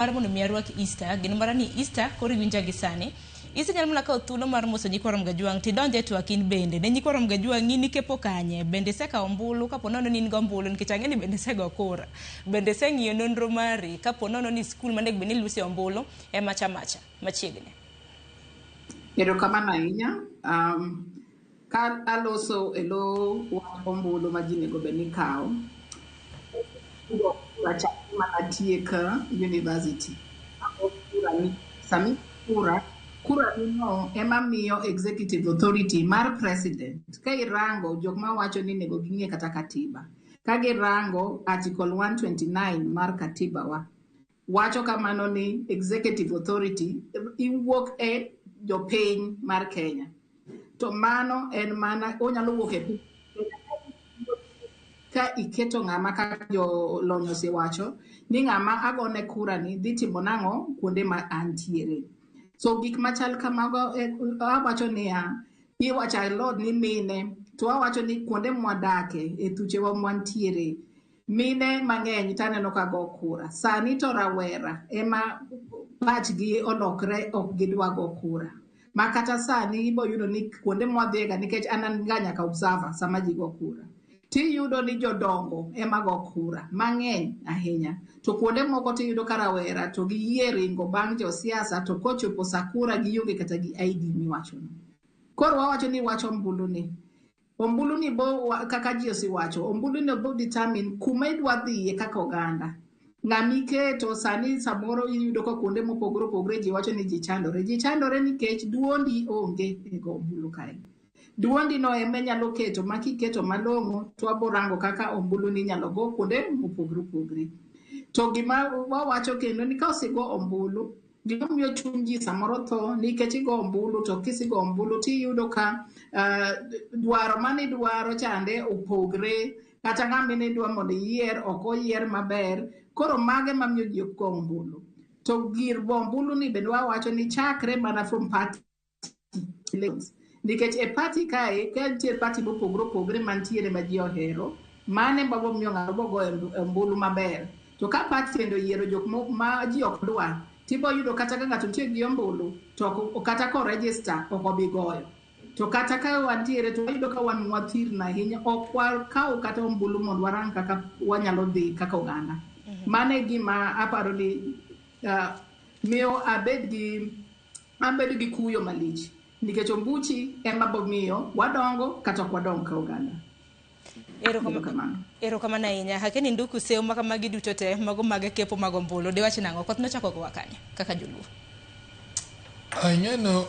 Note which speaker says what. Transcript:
Speaker 1: mar mondo mi arwak Easter gin mara ni Easter koro winja gi sani isi nyal mula ka thuolo mar moso nyikwarom gajwang ti donje to akin bende ne nyikwarom gajwang ni kepo kanye bende seka ombulu kapo nono ni ngo ombulu nikech ang'eni bende sego kura bende seng'iyo nonro mari kapo nono ni skul mane bende lusi ombulu e macha machiegni.
Speaker 2: Erokamano ahinya. Ka aloso elo ombulu ma ji nego bed ni kawo matieka university sami kura no ema miyo executive authority mar president ka irango jok ma wacho ni nego ging'e kata katiba ka girango article 129 mar katiba wa wacho kamano ni executive authority iwuok e jopiny mar Kenya to mano en mana onyalo wuok e ka iketo ng'ama ka jo lony osewacho ni ng'ama agone kura ni dhi timo nang'o kuonde ma antiere. So gik machal kamago awacho niya iwacho alod ni mine to awacho ni kuonde mwadake e thuchewa mwantiere mine mang'eny taneno ka go kura sani to rawera ema pachgi olokre ok gidwa go kura ma kata sani ibo yudo ni kuonde mwadhiega nikech an ga nyaka observer sama ji go kura tiyudo ni jodongo ema go kura mang'eny ahinya to kuonde moko tiyudo ka rawera to giyie ringo bang' josiasa to kochopo sakura gionge kata gi ID miwacho no. Koro wawacho ni wacho ombulu ni bo kaka ji osiwacho ombulu ni bo determine kuma idwa dhiye kaka oganda ng'ami keto sani samoro iyudo ka kuonde mopogore ji wacho ni ji chandore nikech duondi onge e go ombulu kae. Duondi no eme nyalo keto makiketo malong'o to aborango kaka ombulu ni nyalo go kuonde mopogore. To gima wawacho kendo ni ka osigo ombulu gima miyo chuny ji samoro tho nikech igo ombulu to kisigo ombulu tiyudo ka dwaro mane dwaro chande opogre kata ng'ama ne dwa mondo yier ok oyier maber koro mage mamiyo ji ok go ombulu. To gir go ombulu ni bende wawacho ni chakre mana from party nikech e party kae ka nitie party mopogore mantiere ma ji ohero mane babo miyo ng'ato go ombulu maber to ka party endo yiero jok ma ji ok dwa tibo yudo kata ka ng'ato nitie gi ombulu to kata ko register ok obi goyo to kata ka wantiere to yudo ka wan wathirna ahinya ok wakaw kata ombulu mondo warang kaka wanyalo dhi kaka oganda. Mane gima aparo ni miyo abed gi kuyo malich nikech ombuchi ema bomiyo wadongo kata ok wadong ka oganda.
Speaker 1: Erokamano ahinya hakeni nduku sew makamagi duto te mago mage kepo mag ombulu diwach nang'o koth nochako go wakanya kaka joluo.
Speaker 3: Anyano